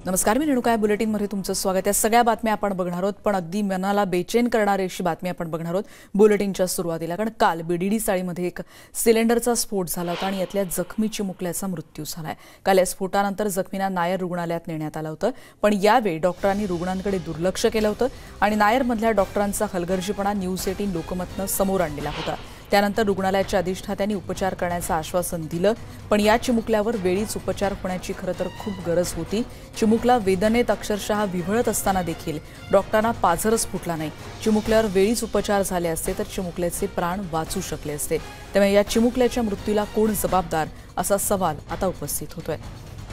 नमस्कार, मी रेणुका बुलेटिनमध्ये तुमचं स्वागत आहे। सगळ्या बातम्या आपण बघणार आहोत, पण अगदी मनाला बेचैन करणारी अशी बातमी आपण बघणार आहोत बुलेटिनच्या सुरुवातीला। कारण काल बीडीडी चाळीमध्ये एक सिलेंडरचा स्फोट झाला होता आणि यातल्या जखमी चिमुकल्याचा मृत्यू झालाय। काल या स्फोटानंतर जखमींना नायर रुग्णालयात नेण्यात आलं होतं, पण यावेळी डॉक्टरांनी रुग्णांकडे दुर्लक्ष केलं होतं आणि नायरमधल्या डॉक्टरांचा हलगर्जीपणा न्यूज 18 लोकमतनं समोर आणलेला होता। त्यानंतर रुग्णालयाच्या अधिष्ठात्यांनी उपचार करण्याचं आश्वासन दिलं, पण या चिमुकल्यावर वेळीच उपचार होण्याची खरं तर खूप गरज होती। चिमुकला वेदनेत अक्षरशः विव्हळत असताना देखील डॉक्टरांना पाझरच फुटला नाही। चिमुकल्यावर वेळीच उपचार झाले असते तर चिमुकल्याचे प्राण वाचू शकले असते। त्यामुळे या चिमुकल्याच्या मृत्यूला कोण जबाबदार असा सवाल आता उपस्थित होतोय।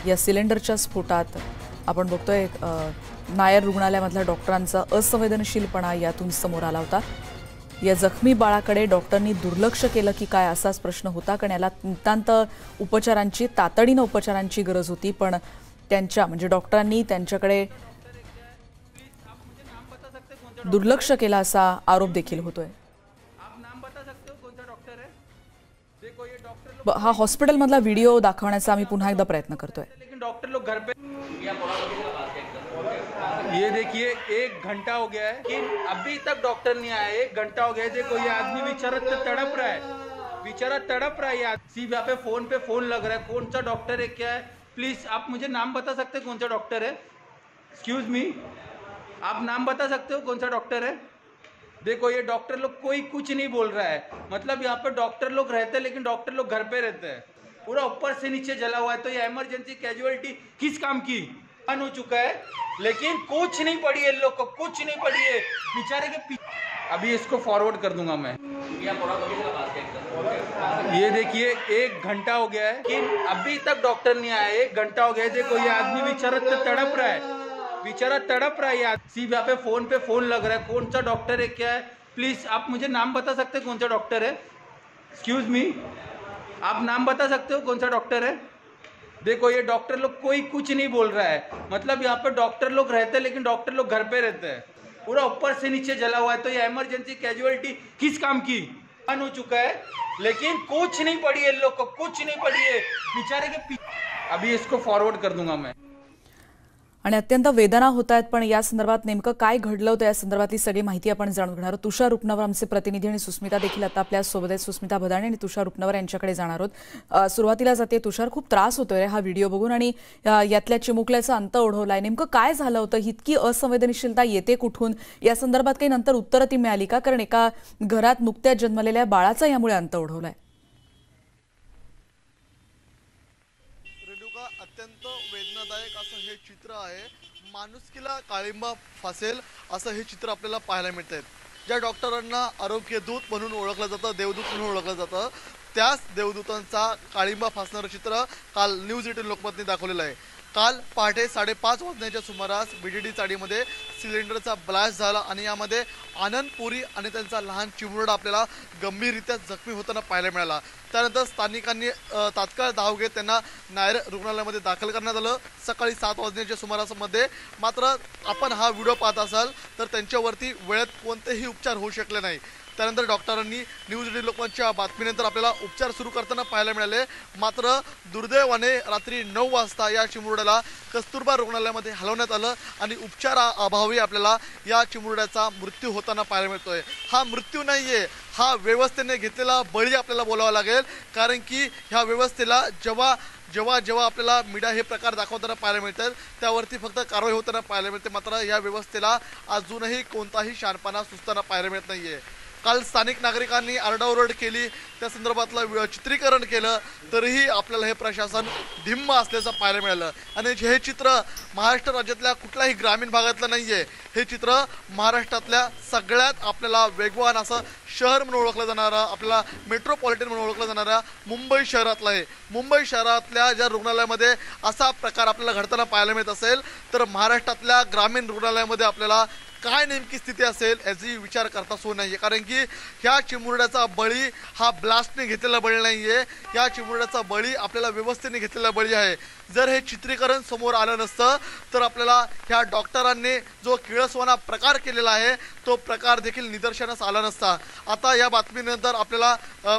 या सिलेंडरच्या स्फोटात आपण बघतोय नायर रुग्णालयामधल्या डॉक्टरांचा असंवेदनशीलपणा यातून समोर आला होता। या जखमी बाळाकडे डॉक्टरांनी दुर्लक्ष केलं की काय असाच प्रश्न होता, कारण याला नितांत उपचारांची तातडीने उपचारांची गरज होती, पण त्यांच्या म्हणजे डॉक्टरांनी त्यांच्याकडे दुर्लक्ष केला असा आरोप देखील होतोय। हा हॉस्पिटलमधला व्हिडिओ दाखवण्याचा आम्ही पुन्हा एकदा प्रयत्न करतोय। डॉक्टर लोग घर पे ये देखिए 1 घंटा हो गया है कि अभी तक डॉक्टर नहीं आया। 1 घंटा हो गया है। देखो ये आदमी बेचारा तड़प रहा है, बेचारा तड़प रहा है। यार सिर्फ यहाँ पे फोन लग रहा है। कौन सा डॉक्टर है, क्या है? प्लीज आप मुझे नाम बता सकते हैं कौन सा डॉक्टर है? एक्सक्यूज मी, आप नाम बता सकते हो कौन सा डॉक्टर है? देखो ये डॉक्टर लोग कोई कुछ नहीं बोल रहा है। मतलब यहाँ पे डॉक्टर लोग रहते हैं लेकिन डॉक्टर लोग घर पे रहते हैं। पूरा ऊपर से नीचे जला हुआ है। तो ये इमरजेंसी कैजुअलिटी किस काम की हो चुका है, लेकिन कुछ नहीं पड़ी है। लोग को कुछ नहीं पड़ी है बेचारे के अभी इसको फॉरवर्ड कर दूंगा मैं। ये देखिए 1 घंटा हो गया है कि अभी तक डॉक्टर नहीं आया। 1 घंटा हो गया है। देखो ये आदमी बेचारा तड़प रहा है, बेचारा तड़प रहा है। यार सिर्फ यहाँ पे फोन लग रहा है। कौन सा डॉक्टर है, क्या है? प्लीज आप मुझे नाम बता सकते हैं कौन सा डॉक्टर है? एक्सक्यूज मी, आप नाम बता सकते हो कौन सा डॉक्टर है? देखो ये डॉक्टर लोग कोई कुछ नहीं बोल रहा है। मतलब यहाँ पे डॉक्टर लोग रहते हैं लेकिन डॉक्टर लोग घर पे रहते हैं। पूरा ऊपर से नीचे जला हुआ है। तो ये इमरजेंसी कैजुअलिटी किस काम की हो चुका है, लेकिन कुछ नहीं पड़ी है। लोग को कुछ नहीं पड़ी है बेचारे के अभी इसको फॉरवर्ड कर दूंगा मैं। आणि अत्यंत वेदना होत आहेत, पण या संदर्भात नेमकं काय घडलं होतं या संदर्भातली सगळी माहिती आपण जाणून घेणार आहोत। तुषार उपनवर आमचे प्रतिनिधी आणि सुस्मिता देखील आता आपल्या सोबत आहेत। सुस्मिता भदाणे आणि तुषार उपनवर यांच्याकडे जाणार आहोत। सुरुवातीला जाते तुषार, खूप त्रास होतोय रे हा व्हिडिओ बघून आणि यातल्या चिमुकल्याचा अंत ओढवलाय। नेमकं काय झालं होतं, इतकी असंवेदनशीलता येते कुठून? या संदर्भात काही नंतर उत्तर ती मिळाली का? कारण एका घरात नुकत्याच जन्मलेल्या बाळाचा यामुळे अंत ओढवलाय। अत्यंत वेदनादायक असं हे चित्र आहे। माणुसकीला काळिंबा फासेल असं हे चित्र आपल्याला पाहायला मिळतंय। ज्या डॉक्टरांना आरोग्य दूत म्हणून ओळखलं जातं, देवदूत म्हणून ओळखलं जातं, त्याच देवदूतांचा काळिंबा फासणारं चित्र काल न्यूज 18 लोकमतने दाखवलेलं आहे। काल पहाटे 5:30 वाजण्याच्या सुमारास बीडीडी चाळीमध्ये सिलेंडरचा ब्लास्ट झाला आणि यामध्ये आनंद पुरी आणि त्यांचा लहान चिमुरडा आपल्याला गंभीररित्या जखमी होताना पाहायला मिळाला। त्यानंतर स्थानिकांनी तात्काळ धाव घेत त्यांना नायर रुग्णालयामध्ये दाखल करण्यात आलं। सकाळी 7 वाजण्याच्या सुमारासमध्ये मात्र आपण हा व्हिडिओ पाहत असाल तर त्यांच्यावरती वेळेत कोणतेही उपचार होऊ शकले नाही। त्यानंतर डॉक्टरांनी न्यूज 18 लोकमतच्या बातमीनंतर आपल्याला उपचार सुरू करताना पाहायला मिळाले। मात्र दुर्दैवाने रात्री 9 वाजता या चिमुरड्याला कस्तुरबा रुग्णालयामध्ये हलवण्यात आलं आणि उपचाराअभावी आपल्याला या चिमुरड्याचा मृत्यू होताना पाहायला मिळतोय। हा मृत्यू नाहीये, हा व्यवस्थेने घेतलेला बळी आपल्याला बोलावा लागेल, कारण की ह्या व्यवस्थेला जेव्हा आपल्याला मीडिया हे प्रकार दाखवताना पाहायला मिळतात त्यावरती फक्त कारवाई होताना पाहायला मिळते, मात्र या व्यवस्थेला अजूनही कोणताही शहाणपणा सुचताना पाहायला मिळत नाहीये। काल स्थानिक नागरिकांनी आरडाओरड केली, त्या संदर्भातलं चित्रीकरण केलं, तरीही आपल्याला हे प्रशासन धिम्म असल्याचं पाहायला मिळालं। आणि हे चित्र महाराष्ट्र राज्यातल्या कुठल्याही ग्रामीण भागातलं नाहीये, हे चित्र महाराष्ट्रातल्या सगळ्यात आपल्याला वेगवान असं शहर म्हणून ओळखलं जाणारं, आपल्याला मेट्रोपॉलिटन म्हणून ओळखलं जाणारं मुंबई शहरातलं आहे। मुंबई शहरातल्या ज्या रुग्णालयामध्ये असा प्रकार आपल्याला घडताना पाहायला मिळत असेल तर महाराष्ट्रातल्या ग्रामीण रुग्णालयामध्ये आपल्याला काय नेमकी स्थिती असेल याची विचार करता सोय नाहीये, कारण की ह्या चिमुरड्याचा बळी हा ब्लास्टने घेतलेला बळी नाहीये, या चिमुरड्याचा बळी आपल्याला व्यवस्थेने घेतलेला बळी आहे। जर हे चित्रीकरण समोर आलं नसतं तर आपल्याला ह्या डॉक्टरांनी जो किळसवाना प्रकार केलेला आहे तो प्रकार देखील निदर्शनास आला नसता। आता या बातमीनंतर आपल्याला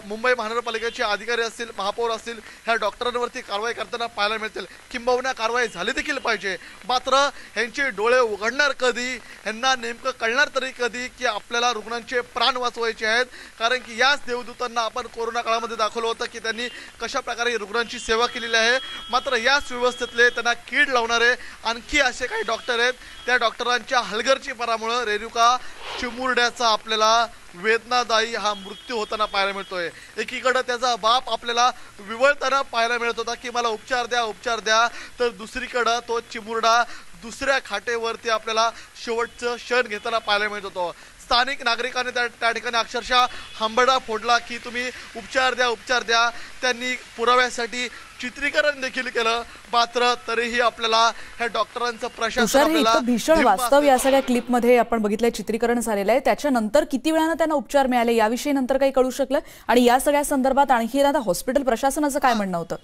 मुंबई महानगरपालिकेचे अधिकारी असतील, महापौर असतील, ह्या डॉक्टरांवरती कारवाई करताना पाहायला मिळतील, किंबहुना कारवाई झाली देखील पाहिजे. मात्र ह्यांचे डोळे उघडणार कधी, ह्यांना नेमकं कळणार तरी कधी की आपल्याला रुग्णांचे प्राण वाचवायचे आहेत. कारण की याच देवदूतांना आपण कोरोना काळामध्ये दाखवलं होतं की त्यांनी कशा प्रकारे रुग्णांची सेवा केलेली आहे. मात्र याच व्यवस्थेतले त्यांना कीड लावणारे आणखी असे काही डॉक्टर आहेत. त्या डॉक्टरांच्या हलगर्जीपणामुळे रेणुका चिमुरड्याचा आपल्याला वेदनादायी हा मृत्यू होताना पाहायला मिळतोय. एकीकडे त्याचा बाप आपल्याला विवळताना पाहायला मिळत होता की मला उपचार द्या उपचार द्या, तर दुसरीकडे तो चिमुरडा दुसऱ्या खाटेवरती आपल्याला शेवटचं क्षण घेताना पाहायला मिळत होतं. स्थानिक नागरिकांनी त्या ठिकाणी अक्षरशः हंबरडा फोडला की तुम्ही उपचार द्या उपचार द्या. त्यांनी पुराव्यासाठी चित्रीकरण देखील केलं. मात्र तरीही आपल्याला ह्या डॉक्टरांचं प्रशासन भीषण वास्तव या सगळ्या क्लिपमध्ये आपण बघितलंय, चित्रीकरण झालेलं आहे. त्याच्यानंतर किती वेळानं त्यांना उपचार मिळाले याविषयी नंतर काही कळू शकलं? आणि या सगळ्या संदर्भात आणखी आता हॉस्पिटल प्रशासनाचं काय म्हणणं होतं?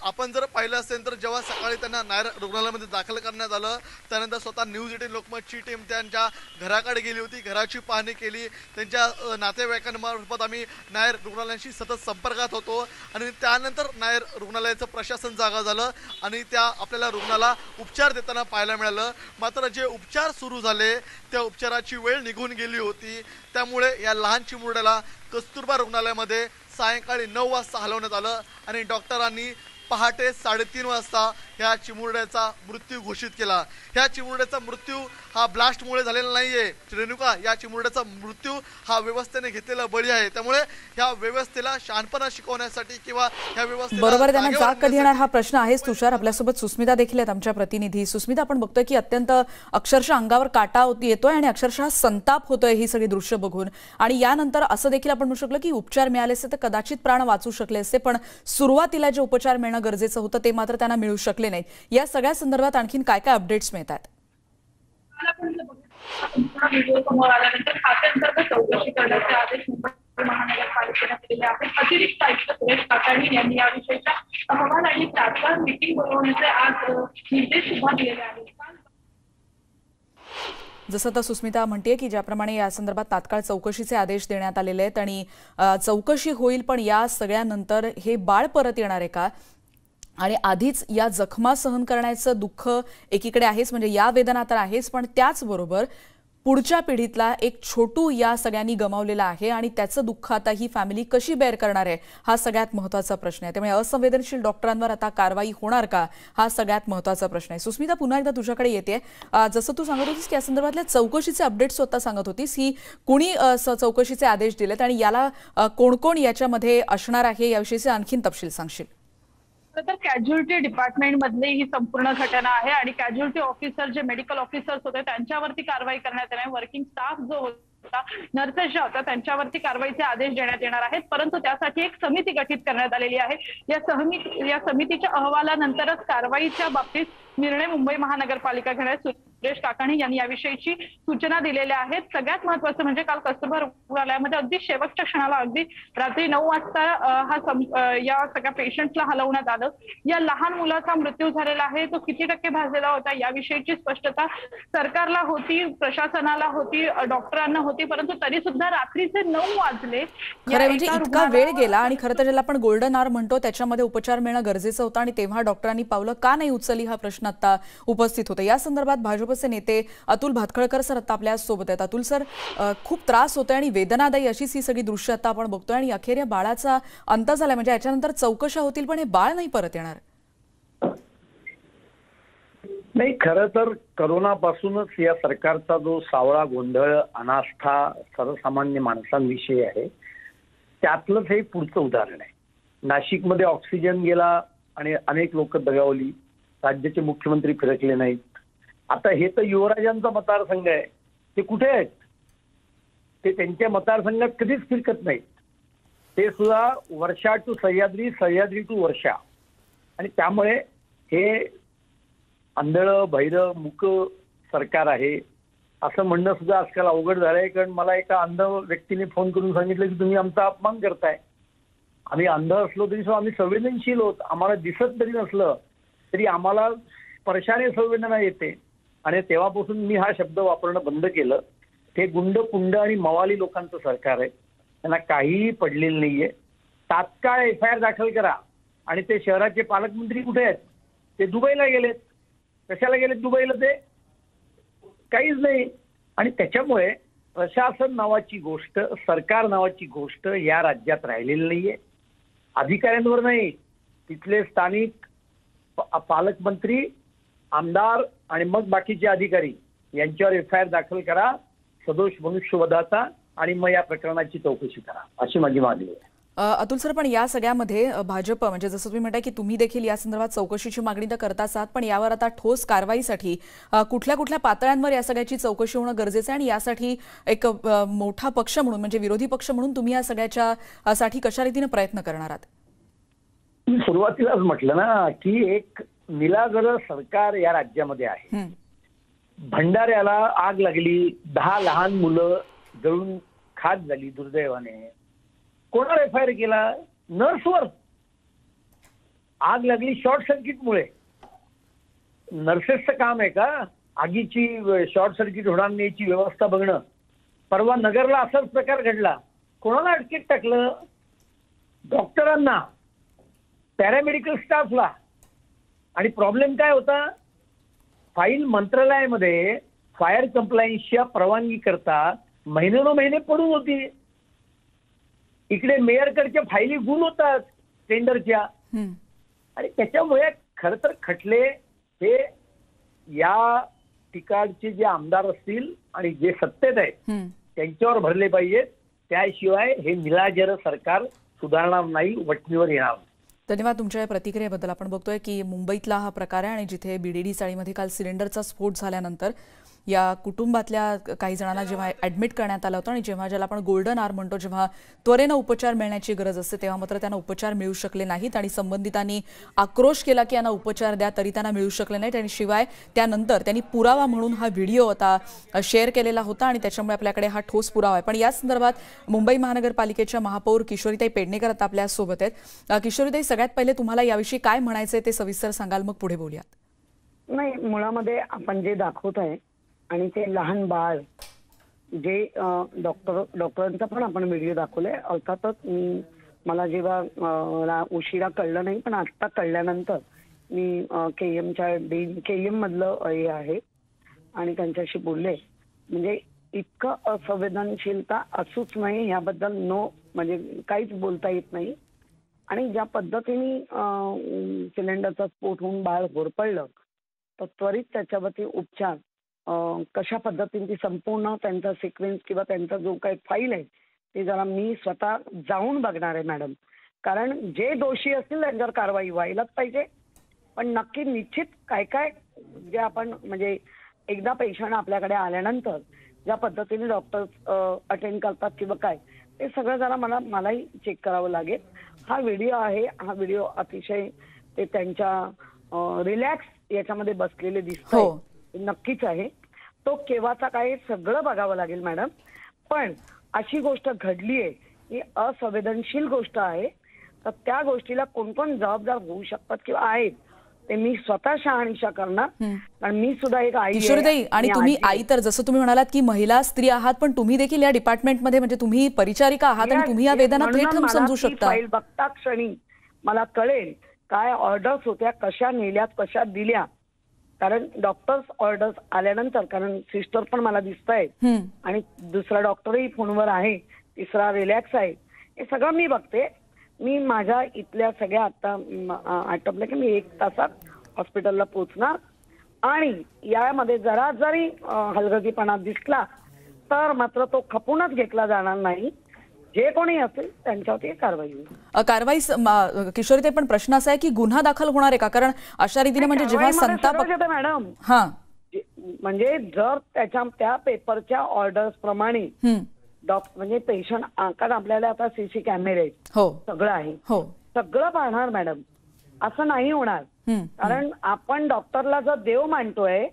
आपण जर पाहिलं असेल तर जेव्हा सकाळी त्यांना नायर रुग्णालयामध्ये दाखल करण्यात आलं, त्यानंतर स्वतः न्यूज 18 लोकमतची टीम त्यांच्या घराकडे गेली होती, घराची पाहणी केली. त्यांच्या नातेवाईकांमार्फत आम्ही नायर रुग्णालयाशी सतत संपर्कात होतो आणि त्यानंतर नायर रुग्णालयाचं प्रशासन जागा झालं आणि त्या आपल्याला रुग्णाला उपचार देताना पाहायला मिळालं. मात्र जे उपचार सुरू झाले त्या उपचाराची वेळ निघून गेली होती. त्यामुळे या लहान चिमुरड्याला कस्तुरबा रुग्णालयामध्ये सायंकाळी 9 वाजता हलवण्यात आलं आणि डॉक्टरांनी पहाटे 3:30 वाजता ह्या चिमुरड्याचा मृत्यू घोषित केला. ह्या चिमुरड्याचा मृत्यू हा ब्लास्टमुळे झालेला नाहीये रेणुका. या चिमुरड्याचा मृत्यू हा व्यवस्थेने घेतलेला बळी आहे. त्यामुळे ह्या व्यवस्थेला शहाणपणा शिकवण्यासाठी किंवा ह्या व्यवस्थेला बरोबर त्यांना जाग कधी येणार हा प्रश्न आहेच. तुषार, आपल्यासोबत सुस्मिता देखील आहेत, आमच्या प्रतिनिधी. सुस्मिता, आपण बघतोय की अत्यंत अक्षरशः अंगावर काटा येतोय आणि अक्षरशः संताप होतोय ही सगळी दृश्य बघून. आणि यानंतर असं देखील आपण म्हणू शकलो की उपचार मिळाले असते तर कदाचित प्राण वाचू शकले असते, पण सुरुवातीला जे उपचार मिळणं गरजेचं होतं ते मात्र त्यांना मिळू शकले नाहीत. या सगळ्या संदर्भात आणखीन काय काय अपडेट्स मिळतात? समोर आल्यानंतर खात्यांतर्गत चौकशी करण्याचे आदेश मुंबई महानगरपालिकेने दिलेले आहेत. अतिरिक्त आयुक्त सुरेश काकाणी यांनी याविषयीचा अहवाल आणि तात्काळ मीटिंग बोलवण्याचे आज निर्देश सुद्धा दिलेले आहेत. जसं तर सुस्मिता म्हणते की ज्याप्रमाणे या संदर्भात तात्काळ चौकशीचे आदेश देण्यात आलेले आहेत आणि चौकशी होईल, पण या सगळ्यानंतर हे बाळ परत येणार आहे का? आणि आधीच या जखमा सहन करण्याचं दुःख एकीकडे आहेच, म्हणजे या वेदना तर आहेच, पण त्याचबरोबर पुढच्या पिढीतला एक छोटू या सगळ्यांनी गमावलेला आहे आणि त्याचं दुःख आता ही फॅमिली कशी बेअर करणार आहे हा सगळ्यात महत्त्वाचा प्रश्न आहे. त्यामुळे असंवेदनशील डॉक्टरांवर आता कारवाई होणार का हा सगळ्यात महत्त्वाचा प्रश्न आहे. सुस्मिता, पुन्हा एकदा तुझ्याकडे येते. जसं तू सांगत होतीस की या संदर्भातल्या चौकशीचे अपडेट्स स्वतः सांगत होतीस, ही कुणी चौकशीचे आदेश दिलेत आणि याला कोण कोण याच्यामध्ये असणार आहे याविषयीचे आणखीन तपशील सांगशील? तर कॅज्युअलिटी डिपार्टमेंट मधली ही संपूर्ण घटना आहे आणि कॅज्युअलिटी ऑफिसर जे मेडिकल ऑफिसर्स होते त्यांच्यावरती कारवाई करण्यात येणार. वर्किंग स्टाफ जो होता, नर्सेस ज्या होत्या त्यांच्यावरती कारवाईचे आदेश देण्यात येणार आहेत. परंतु त्यासाठी एक समिती गठीत करण्यात आलेली आहे. या समितीच्या अहवालानंतरच कारवाईच्या बाबतीत निर्णय मुंबई महानगरपालिका घेणार. सुरेश काकाणी यांनी याविषयीची सूचना दिलेल्या आहेत. सगळ्यात महत्त्वाचं म्हणजे काल कस्तुरबा रुग्णालयामध्ये अगदी शेवटच्या क्षणाला अगदी रात्री 9 वाजता या सगळ्या पेशंटला हलवण्यात आलं. या लहान मुलाचा मृत्यू झालेला आहे, तो किती टक्के भाजलेला होता याविषयीची स्पष्टता सरकारला होती, प्रशासनाला होती, डॉक्टरांना होती, परंतु तरी सुद्धा रात्रीचे 9 वाजले. खरं म्हणजे इतका वेळ गेला आणि खरं तर ज्याला आपण गोल्डन आवर म्हणतो त्याच्यामध्ये उपचार मिळणं गरजेचं होतं आणि तेव्हा डॉक्टरांनी पावलं का नाही उचलली हा प्रश्न आता उपस्थित होता. या संदर्भात भाजपचे नेते अतुल भातखळकर सर आता आपल्या सोबत आहेत. अतुल सर, खूप त्रास होतोय आणि वेदनादायी अशीच ही सगळी दृश्य आता आपण बघतोय आणि अखेर या बाळाचा अंत झालाय, म्हणजे याच्यानंतर चौकशा होतील पण हे बाळ नाही परत येणार. नाही, खरं तर करोनापासूनच या सरकारचा जो सावळा गोंधळ, अनास्था सर्वसामान्य माणसांविषयी आहे त्यातलंच हे पुढचं उदाहरण आहे. नाशिकमध्ये ऑक्सिजन गेला आणि अनेक लोक दगावली, राज्याचे मुख्यमंत्री फिरकले नाहीत. आता हे तर युवराजांचा मतदारसंघ आहे, ते कुठे आहेत? ते त्यांच्या मतदारसंघात कधीच फिरकत नाहीत. ते सुद्धा वर्षा टू सह्याद्री, सह्याद्री टू वर्षा. आणि त्यामुळे हे आंधळं बहिरं मूक सरकार आहे असं म्हणणं सुद्धा आजकाल अवघड झालंय. कारण मला एका अंध व्यक्तीने फोन करून सांगितलं की तुम्ही आमचा अपमान करताय. आम्ही अंध असलो तरी आम्ही संवेदनशील होत, आम्हाला दिसत तरी नसलं तरी आम्हाला स्पर्शाने संवेदना येते. आणि तेव्हापासून मी हा शब्द वापरणं बंद केलं. ते गुंड पुंड आणि मवाली लोकांचं सरकार आहे. त्यांना काहीही पडलेलं नाहीये. तात्काळ FIR दाखल करा. आणि ते शहराचे पालकमंत्री कुठे आहेत? ते दुबईला गेलेत. कशाला गेलेत दुबईला? ते काहीच नाही. आणि त्याच्यामुळे प्रशासन नावाची गोष्ट, सरकार नावाची गोष्ट या राज्यात राहिलेली नाहीये. अधिकाऱ्यांवर नाही, तिथले स्थानिक पालकमंत्री, आमदार आणि मग बाकीचे अधिकारी यांच्यावर FIR दाखल करा सदोष मनुष्यवधाचा आणि मग या प्रकरणाची चौकशी करा, अशी माझी मागणी आहे. अतुल सर, पण या सगळ्यामध्ये भाजप म्हणजे जसं तुम्ही म्हणताय की तुम्ही देखील या संदर्भात चौकशीची मागणी तर करताच आहात, पण यावर आता ठोस कारवाईसाठी कुठल्या कुठल्या पातळ्यांवर या सगळ्याची चौकशी होणं गरजेचं आहे आणि यासाठी एक मोठा पक्ष म्हणून म्हणजे विरोधी पक्ष म्हणून तुम्ही या सगळ्याच्या साठी कशा रीतीने प्रयत्न करणार आहात? मी सुरुवातीलाच म्हटलं ना की एक निरागरं सरकार या राज्यामध्ये आहे. भंडाऱ्याला आग लागली, 10 लहान मुलं जळून खाक झाली दुर्दैवाने. कोणाला FIR केला? नर्सवर. आग लागली शॉर्ट सर्किटमुळे. नर्सेसचं काम आहे का आगीची शॉर्ट सर्किट होणार नाही याची व्यवस्था बघणं? परवा नगरला असाच प्रकार घडला. कोणाला अटकेत टाकलं? डॉक्टरांना, पॅरामेडिकल स्टाफला. आणि प्रॉब्लेम काय होता? फाईल मंत्रालयामध्ये फायर कंप्लायन्सच्या परवानगी करता महिने पडून होती. इकडे मेयरकडच्या फायली गुल होतात टेंडरच्या. आणि त्याच्यामुळे खरं तर खटले हे या ठिकाणचे जे आमदार असतील आणि जे सत्तेत आहेत त्यांच्यावर भरले पाहिजेत. त्याशिवाय हे निराजर सरकार सुधारणार नाही, वटणीवर येणार. धन्यवाद तुमच्या या प्रतिक्रियेबद्दल. आपण बघतोय की मुंबईतला हा प्रकार आहे आणि जिथे BDD चाळीमध्ये काल सिलेंडरचा स्फोट झाल्यानंतर या कुटुंबातल्या काही जणांना जेव्हा ॲडमिट करण्यात आलं होतं आणि जेव्हा ज्याला आपण गोल्डन आवर म्हणतो, जेव्हा त्वरेनं उपचार मिळण्याची गरज असते तेव्हा मात्र त्यांना उपचार मिळू शकले नाहीत आणि संबंधितांनी आक्रोश केला की यांना उपचार द्या, तरी त्यांना मिळू शकले नाहीत. आणि शिवाय त्यानंतर त्यांनी पुरावा म्हणून हा व्हिडिओ आता शेअर केलेला होता आणि त्याच्यामुळे आपल्याकडे हा ठोस पुरावा आहे. पण या संदर्भात मुंबई महानगरपालिकेच्या महापौर किशोरीताई पेडणेकर आता आपल्यासोबत आहेत. किशोरीताई, सगळ्यात पहिले तुम्हाला याविषयी काय म्हणायचंय ते सविस्तर सांगाल, मग पुढे बोलूयात. नाही, मुळामध्ये आपण जे दाखवत आहे आणि ते लहान बाळ जे डॉक्टरांचा पण आपण व्हिडिओ दाखवलाय. अर्थातच मला जेव्हा उशिरा कळलं नाही, पण आत्ता कळल्यानंतर मी KM मधलं हे आहे आणि त्यांच्याशी बोलले. म्हणजे इतकं असंवेदनशीलता असूच नाही याबद्दल म्हणजे काहीच बोलता येत नाही. आणि ज्या पद्धतीने सिलेंडरचा स्फोट होऊन बाळ होरपळलं तर त्वरित त्याच्यावरती उपचार कशा पद्धतीने ती संपूर्ण त्यांचा सिक्वेन्स किंवा त्यांचा जो काही फाईल आहे ते जरा मी स्वतः जाऊन बघणार आहे मॅडम. कारण जे दोषी असतील त्यांच्यावर कारवाई व्हायलाच पाहिजे. पण नक्की निश्चित काय काय जे आपण म्हणजे एकदा पेशंट आपल्याकडे आल्यानंतर ज्या पद्धतीने डॉक्टर्स अटेंड करतात किंवा काय ते सगळं जरा मलाही चेक करावं लागेल. हा व्हिडिओ आहे, हा व्हिडिओ अतिशय ते त्यांच्या रिलॅक्स याच्यामध्ये बसलेले दिसतो, नक्कीच आहे. तो केव्हाचा काय सगळं बघावं लागेल मॅडम. पण अशी गोष्ट घडली आहे ही असंवेदनशील गोष्ट आहे. तर त्या गोष्टीला कोण कोण जबाबदार होऊ शकतात किंवा आहेत ते मी स्वतः शहानिशा करणार. कारण मी सुद्धा एक आई किशोरीताई, आणि तुम्ही आई तर जसं तुम्ही म्हणालात की महिला स्त्री आहात, पण तुम्ही देखील या डिपार्टमेंटमध्ये म्हणजे तुम्ही परिचारिका आहात आणि तुम्ही या वेदना थेट समजू शकता. फाईल बघता क्षणी मला कळेल काय ऑर्डर्स होत्या, कशा नेल्यात, कशा दिल्या. कारण डॉक्टर्स ऑर्डर्स आल्यानंतर, कारण सिस्टर पण मला दिसत आहेत आणि दुसरा डॉक्टरही फोनवर आहे, तिसरा रिलॅक्स आहे, हे सगळं मी बघते. मी माझ्या इथल्या सगळ्या आता आटपलं की मी 1 तासात हॉस्पिटलला पोहोचणार. आणि यामध्ये जरा जरी हलगर्जीपणा दिसला तर मात्र तो खपूनच घेतला जाणार नाही. जे कोणी असेल त्यांच्यावरती कारवाई होईल. कारवाई किशोरीताई, पण प्रश्न असा आहे की गुन्हा दाखल होणार आहे का? कारण अशा रीतीने म्हणजे जेव्हा संताप मॅडम म्हणजे जर त्या पेपरच्या ऑर्डर्स प्रमाणे म्हणजे पेशंट कारण आपल्याला आता CC कॅमेरे सगळं आहे, सगळं पाहणार मॅडम. असं नाही होणार. कारण आपण डॉक्टरला जर देव मानतोय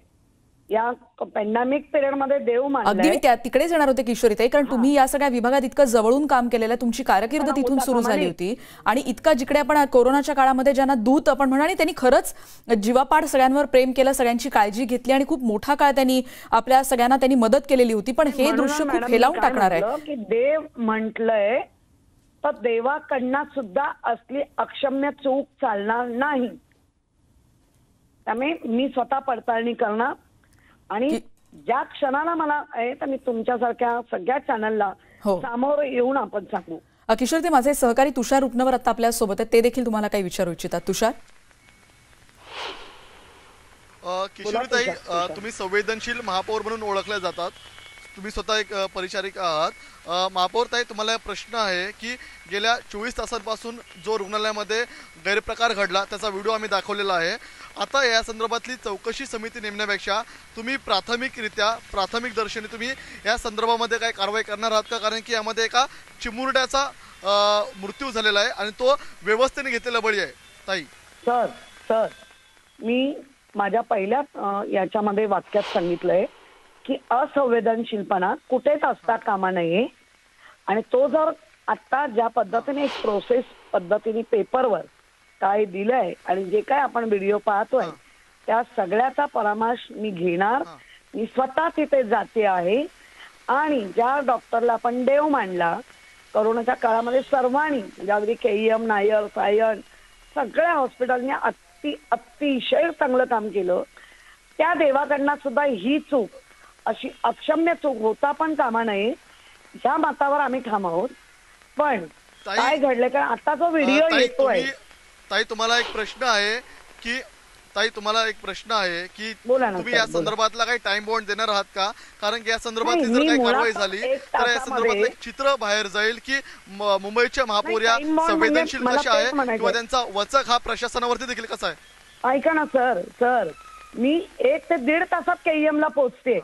या पॅन्डेमिक पिरियड मध्ये देव अगदी मानलाय. मी तिकडेच येणार होते किशोरीताई, कारण तुम्ही या सगळ्या विभागात इतकं जवळून काम केलेलं, तुमची कारकीर्द पण तिथून होता सुरू कामा झाली नये. होती आणि इतका जिकडे आपण कोरोनाच्या काळामध्ये ज्यांना दूत आपण म्हणू, आणि त्यांनी खरंच जीवापाड सगळ्यांवर प्रेम केलं, सगळ्यांची काळजी घेतली आणि खूप मोठा काळ त्यांनी आपल्या सगळ्यांना त्यांनी मदत केलेली होती. पण हे म्हणून दृश्य मॅडम खूप मी हेलावून काय टाकणार आहे. म्हटलं की देव म्हटलंय तर देवाकडनं सुद्धा असली अक्षम्य चूक चालणार नाही. त्यामुळे मी स्वतः पडताळणी करणार आणि ज्या क्षणाला मला आहे तर मी तुमच्यासारख्या सगळ्या चॅनलला हो. सामोरं येऊन आपण सांगू. किशोर, ते माझे सहकारी तुषार रुपनवर आता आपल्या सोबत आहेत, ते देखील तुम्हाला काही विचारू इच्छितात. तुषार. किशोरीताई, तुम्ही संवेदनशील महापौर म्हणून ओळखल्या जातात. तुम्ही स्वतः एक परिचारिका आहात. महापौर ताई, तुम्हाला प्रश्न आहे की गेल्या 24 तासांपासून जो रुग्णालयामध्ये गैरप्रकार घडला त्याचा व्हिडिओ आम्ही दाखवलेला आहे. आता या संदर्भातली चौकशी समिती नेमण्यापेक्षा तुम्ही प्राथमिक दर्शनी तुम्ही या संदर्भामध्ये काय कारवाई करणार आहात का? कारण की यामध्ये एका चिमुरड्याचा मृत्यू झालेला आहे आणि तो व्यवस्थेने घेतलेला बळी आहे. ताई सर मी माझ्या पहिल्या याच्यामध्ये वाक्यात सांगितलंय की असंवेदनशीलपणा कुठेच असता कामा नये आणि तो जर आता ज्या पद्धतीने एक प्रोसेस पद्धतीने पेपरवर काय दिलंय आणि जे काय आपण व्हिडिओ पाहतोय त्या सगळ्याचा परामर्श मी घेणार. मी स्वतः तिथे जाते आहे आणि ज्या डॉक्टरला आपण देव मानला करोनाच्या काळामध्ये सर्वांनी, म्हणजे अगदी KEM, नायर, सायन सगळ्या हॉस्पिटलने अतिशय चांगलं काम केलं. त्या देवाकडनं सुद्धा ही चूक, अशी अक्षम्य चूक होता पण कामा नये, ह्या मतावर आम्ही ठाम आहोत. पण काय घडलं का आता जो व्हिडिओ येतोय. ताई, तुम्हाला एक प्रश्न आहे की बोला ना, तुम्ही या संदर्भातला काही टाइम बॉन्ड देणार आहात का? कारण की या संदर्भातली जर काही कारवाई झाली तर या संदर्भातलं एक चित्र बाहेर जाईल की मुंबईच्या महापौर या संवेदनशील कशा आहे किंवा त्यांचा वचक हा प्रशासनावरती देखील कसा आहे. ऐका ना सर, मी 1 ते 1.5 तासात KEM ला पोहोचते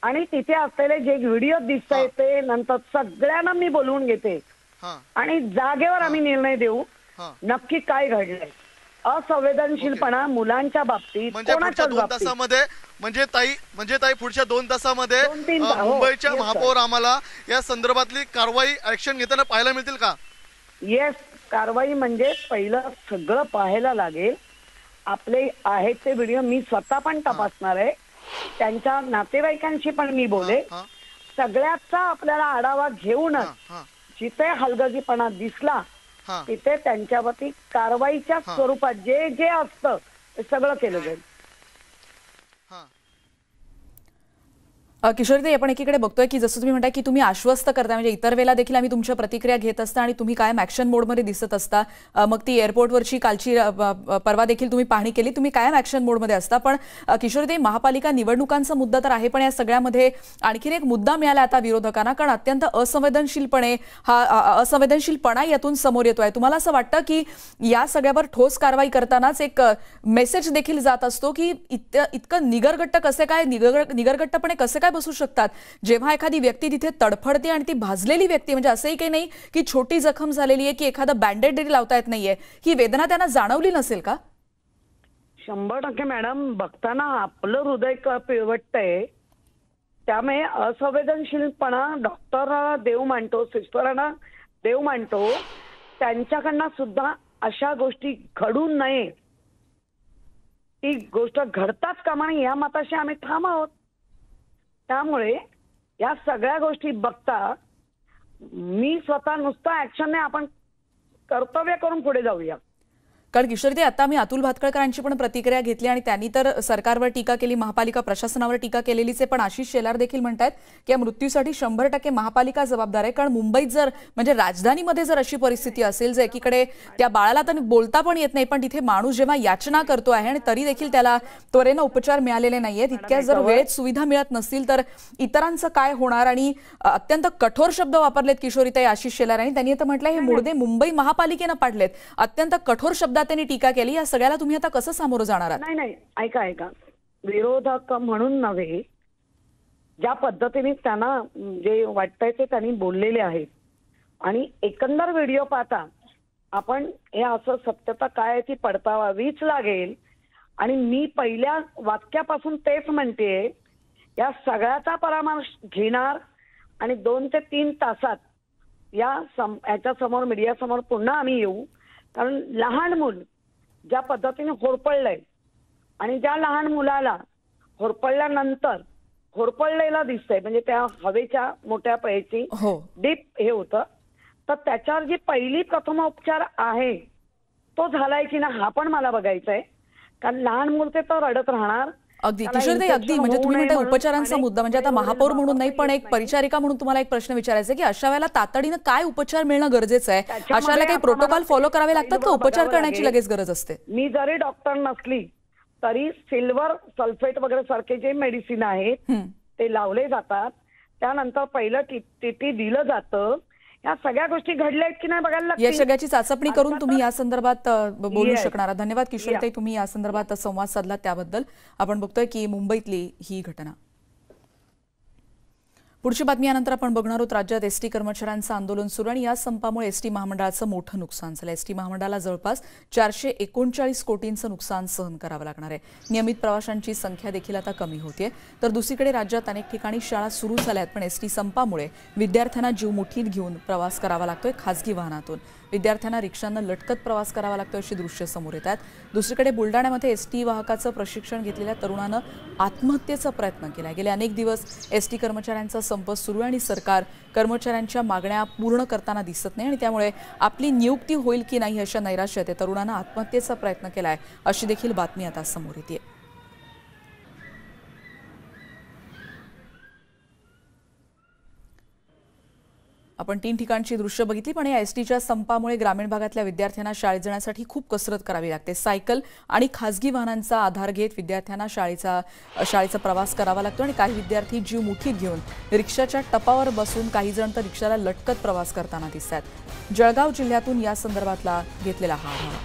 आणि तिथे असलेले जे व्हिडिओ दिसताय ते नंतर सगळ्यांना मी बोलवून घेते आणि जागेवर आम्ही निर्णय देऊ नक्की काय घडलंय. असंवेदनशीलपणा मुलांच्या बाबतीत म्हणजे पुढच्या 2 तासामध्ये म्हणजे ताई पुढच्या 2 तासामध्ये मुंबईच्या महापौर आम्हाला या संदर्भातली कारवाई ऍक्शन घेताना पाहायला मिळतील का? येस, कारवाई म्हणजे पहिलं सगळं पाहायला लागेल. आपले आहेत ते व्हिडिओ मी स्वतः पण तपासणार आहे. त्यांच्या नातेवाईकांशी पण मी बोले. सगळ्याचा आपल्याला आढावा घेऊनच जिथे हलगर्जीपणा दिसला तिथे त्यांच्यावरती कारवाईच्या स्वरूपात जे जे असतं ते सगळं केलं जाईल. किशोरीताई, आपण एकीकडे बघतोय की जसं तुम्ही म्हणताय की तुम्ही आश्वस्त करता, म्हणजे इतर वेळेला देखील आम्ही तुमच्या प्रतिक्रिया घेत असता आणि तुम्ही कायम ऍक्शन मोडमध्ये दिसत असता. मग ती एअरपोर्टवरची कालची परवा देखील तुम्ही पाहणी केली, तुम्ही कायम ऍक्शन मोडमध्ये असता. पण किशोरीताई, महापालिका निवडणुकांचा मुद्दा तर आहे, पण या सगळ्यामध्ये आणखीन एक मुद्दा मिळाला आता विरोधकांना, कारण अत्यंत असंवेदनशीलपणा यातून समोर येतोय. तुम्हाला असं वाटतं की या सगळ्यावर ठोस कारवाई करतानाच एक मेसेज देखील जात असतो की इतकं निगरगट्टपणे कसे काय बसू शकतात जेव्हा एखादी व्यक्ती तिथे तडफडते आणि ती भाजलेली व्यक्ती, म्हणजे असंही काही नाही की छोटी जखम झालेली आहे की एखादा बँडेड जरी लावता येत नाहीये, ही वेदना त्यांना जाणवली नसेल का? 100% मॅडम, बघताना आपलं हृदय पिळवटतंय. त्यामुळे असंवेदनशीलपणा डॉक्टरला देव मानतो, सिस्टरांना देव मानतो, त्यांच्याकडनं सुद्धा अशा गोष्टी घडू नये, ती गोष्ट घडताच कामा नये या मताशी आम्ही ठाम आहोत. त्यामुळे या सगळ्या गोष्टी बघता मी स्वतः नुसतं ऍक्शनने आपण कर्तव्य करून पुढे जाऊया. कारण किशोरीताई, आता मी अतुल भातखळकरांची पण प्रतिक्रिया घेतली आणि त्यांनी तर सरकारवर टीका केली, महापालिका प्रशासनावर टीका केलेलीच आहे. पण आशिष शेलार देखील म्हणतात की या मृत्यूसाठी 100% महापालिका जबाबदार आहे. कारण मुंबईत जर, म्हणजे राजधानीमध्ये जर अशी परिस्थिती असेल, जर एकीकडे त्या बाळाला तर बोलता पण येत नाही, पण तिथे माणूस जेव्हा याचना करतो आहे आणि तरी देखील त्याला त्वरेनं उपचार मिळालेले नाहीयेत, इतक्या जर वेळेत सुविधा मिळत नसतील तर इतरांचं काय होणार? आणि अत्यंत कठोर शब्द वापरलेत किशोरीताई आशिष शेलार, आणि त्यांनी आता म्हटलं हे मुर्दे मुंबई महापालिकेनं पाडलेत. अत्यंत कठोर शब्दात त्यांनी टीका केली. या सगळ्याला तुम्ही आता कसं सामोरं जाणार आहात? नाही, ऐका, विरोधक म्हणून नव्हे, ज्या पद्धतीने त्यांना जे वाटतंय ते त्यांनी बोललेले आहेत आणि एकंदर व्हिडिओ पाहता आपण हे असं सत्यता काय ती पडतावावीच लागेल आणि मी पहिल्या वाक्यापासून तेच म्हणते, या सगळ्याचा परामर्श घेणार आणि 2 ते 3 तासात याच्या समोर, मीडिया समोर पुन्हा आम्ही येऊ. कारण लहान मूल ज्या पद्धतीने होरपळलंय आणि ज्या लहान मुलाला होरपळल्यानंतर होरपळलेला दिसतंय, म्हणजे त्या हवेच्या मोठ्या पैकी डीप हे होतं, तर त्याच्यावर जी पहिली प्रथमोपचार आहे तो झालाय की ना हा पण मला बघायचा आहे. कारण लहान मूल ते तर रडत राहणार. अगदी किशोरताई, अगदी म्हणजे तुम्ही म्हणता उपचारांचा मुद्दा, म्हणजे आता महापौर म्हणून नाही पण एक परिचारिका म्हणून तुम्हाला एक प्रश्न विचारायचा आहे की अशा वेळेला तातडीनं काय उपचार मिळणं गरजेचं आहे? अशा वेळेला काही प्रोटोकॉल फॉलो करावे लागतात का उपचार करण्याची लगेच गरज असते? मी जरी डॉक्टर नसली तरी सिल्वर सल्फेट वगैरे सारखे जे मेडिसिन आहेत ते लावले जातात. त्यानंतर पहिलं टीटी दिलं जातं. या सगळ्या गोष्टी घडल्या आहेत की नाही बघायला लागतील. या सगळ्याची चाचपणी करून तुम्ही या संदर्भात बोलू शकणार. धन्यवाद किशोरताई, तुम्ही या संदर्भात संवाद साधला त्याबद्दल. आपण बघतोय की मुंबईतली ही घटना. पुढची बातमी यानंतर आपण बघणार आहोत. राज्यात एसटी कर्मचाऱ्यांचं आंदोलन सुरू आणि या संपामुळे एसटी महामंडळाचं मोठं नुकसान झालं. एसटी महामंडळाला जवळपास 439 कोटींचं नुकसान सहन करावं लागणार आहे. नियमित प्रवाशांची संख्या देखील आता कमी होतीये. तर दुसरीकडे राज्यात अनेक ठिकाणी शाळा सुरू झाल्यात, पण एसटी संपामुळे विद्यार्थ्यांना जीव मुठीत घेऊन प्रवास करावा लागतोय खासगी वाहनातून. विद्यार्थ्यांना रिक्षांना लटकत प्रवास करावा लागतो अशी दृश्य समोर येतात. दुसरीकडे बुलडाण्यामध्ये एसटी वाहकाचं प्रशिक्षण घेतलेल्या तरुणानं आत्महत्येचा प्रयत्न केला. गेले अनेक दिवस एसटी कर्मचाऱ्यांचा संप सुरू आहे आणि सरकार कर्मचाऱ्यांच्या मागण्या पूर्ण करताना दिसत नाही आणि त्यामुळे आपली नियुक्ती होईल की नाही अशा नैराश्यात या तरुणानं आत्महत्येचा प्रयत्न केलाय अशी देखील बातमी आता समोर येते. आपण 3 ठिकाणची दृश्य बघितली, पण या एसटीच्या संपामुळे ग्रामीण भागातल्या विद्यार्थ्यांना शाळेत जाण्यासाठी खूप कसरत करावी लागते. सायकल आणि खासगी वाहनांचा आधार घेत विद्यार्थ्यांना शाळेचा प्रवास करावा लागतो आणि काही विद्यार्थी जीव मुठीत घेऊन रिक्षाच्या टपावर बसून, काही जण तर रिक्षाला लटकत प्रवास करताना दिसतात. जळगाव जिल्ह्यातून या संदर्भातला घेतलेला हा आढावा.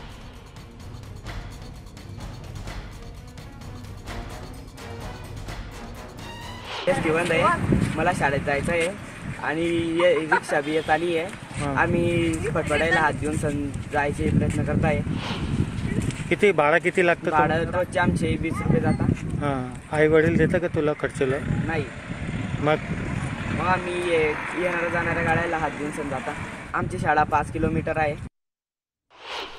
मला शाळेत जायचं आहे आणि रिक्षा बी येत आली आहे. आम्ही फटफटायला हात देऊन जायचे प्रयत्न करत आहे. किती भाडा किती लागतं? भाडं रोजचे आमचे 20 रुपये जातात. आई वडील देतं का तुला खर्चला? नाही. मग आम्ही येणाऱ्या जाणाऱ्या गाड्याला हात देऊन जाता. आमची शाळा 5 किलोमीटर आहे.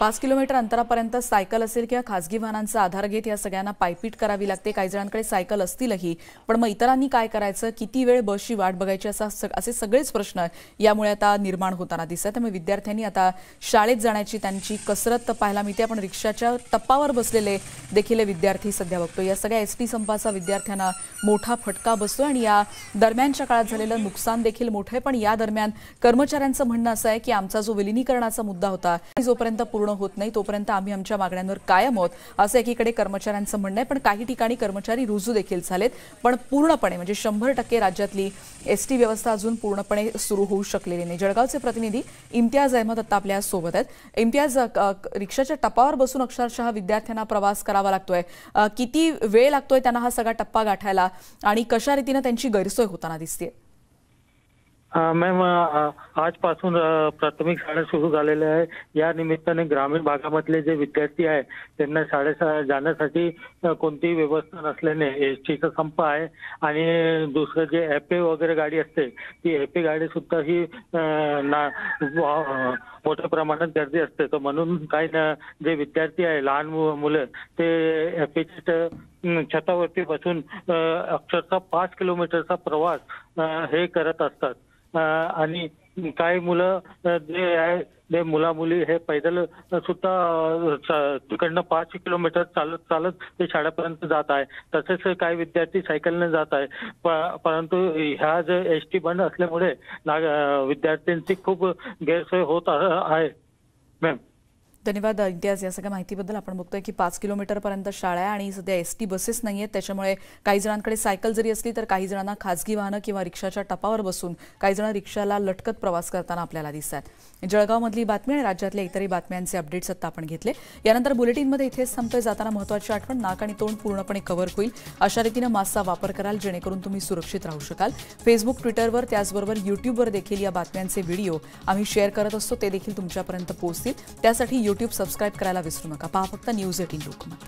5 किलोमीटर अंतरापर्यंत सायकल असेल किंवा खासगी वाहनांचा आधार घेत या सगळ्यांना पायपीट करावी लागते. काही जणांकडे सायकल असतीलही, पण मग इतरांनी काय करायचं, किती वेळ बसची वाट बघायची, असे सगळेच प्रश्न यामुळे आता निर्माण होताना दिसतात. त्यामुळे विद्यार्थ्यांनी आता शाळेत जाण्याची त्यांची कसरत पाहायला मिळते. आपण रिक्षाच्या टप्पावर बसलेले देखील विद्यार्थी सध्या बघतो. या सगळ्या एसटी संपाचा विद्यार्थ्यांना मोठा फटका बसतो आणि या दरम्यानच्या काळात झालेलं नुकसान देखील मोठं आहे. पण या दरम्यान कर्मचाऱ्यांचं म्हणणं असं आहे की आमचा जो विलिनीकरणाचा मुद्दा होता जोपर्यंत पूर्ण होत नाही तोपर्यंत आम्ही आमच्या मागण्यांवर कायम आहोत असं एकीकडे कर्मचाऱ्यांचं म्हणणं आहे. पण काही ठिकाणी कर्मचारी रुजू देखील झालेत, पण पूर्णपणे म्हणजे 100% राज्यातली एसटी व्यवस्था अजून पूर्णपणे सुरू होऊ शकलेली नाही. जळगावचे प्रतिनिधी इम्तियाज अहमद आता आपल्या सोबत आहेत. इम्तियाज, रिक्षाच्या टप्पावर बसून अक्षरशः विद्यार्थ्यांना प्रवास करावा लागतोय. किती वेळ लागतोय त्यांना हा सगळा टप्पा गाठायला आणि कशा रीतीने त्यांची गैरसोय होताना दिसते? मॅम, आजपासून प्राथमिक शाळा सुरू झालेल्या आहे. या निमित्ताने ग्रामीण भागामधले जे विद्यार्थी आहे त्यांना शाळेत जाण्यासाठी कोणतीही व्यवस्था नसल्याने एसटीचा संप आहे. आणि दुसरं जे एपे वगैरे गाडी असते ती एपे गाडी सुद्धा ही मोठ्या प्रमाणात गर्दी असते. तर म्हणून काही जे विद्यार्थी आहे, लहान मुलं, ते एपेच्या छतावरती बसून अक्षरशः 5 किलोमीटरचा प्रवास हे करत असतात. आणि काही मुलं जे आहे ते मुली हे पैदल सुद्धा तिकडनं 5 किलोमीटर चालत ते शाळेपर्यंत जात आहे. तसेच काही विद्यार्थी सायकलने जात आहे. परंतु ह्या जे एसटी बंद असल्यामुळे विद्यार्थ्यांची खूप गैरसोय होत आहे. मॅम, धन्यवाद इम्तियाज या सगळ्या माहितीबद्दल. आपण बघतोय की 5 किलोमीटरपर्यंत शाळा आहे आणि सध्या एसटी बसेस नाही आहेत. त्याच्यामुळे काही जणांकडे सायकल जरी असली तर काही जणांना खासगी वाहनं किंवा रिक्षाच्या टपावर बसून काही जण रिक्षाला लटकत प्रवास करताना आपल्याला दिसतात. जळगावमधली बातमी आणि राज्यातल्या इतरही बातम्यांचे अपडेट्स आता आपण घेतले. यानंतर बुलेटिनमध्ये इथेच संपतोय. जाताना महत्त्वाची आठवण, नाक आणि तोंड पूर्णपणे कव्हर होईल अशा रीतीनं मास्कचा वापर कराल जेणेकरून तुम्ही सुरक्षित राहू शकाल. फेसबुक, ट्विटरवर, त्याचबरोबर यूट्यूबवर देखील या बातम्यांचे व्हिडिओ आम्ही शेअर करत असतो. ते देखील तुमच्यापर्यंत पोहोचतील. त्यासाठी यूट्यूब सबस्क्राईब करायला विसरू नका. पहा फक्त न्यूज 18 लोकमत.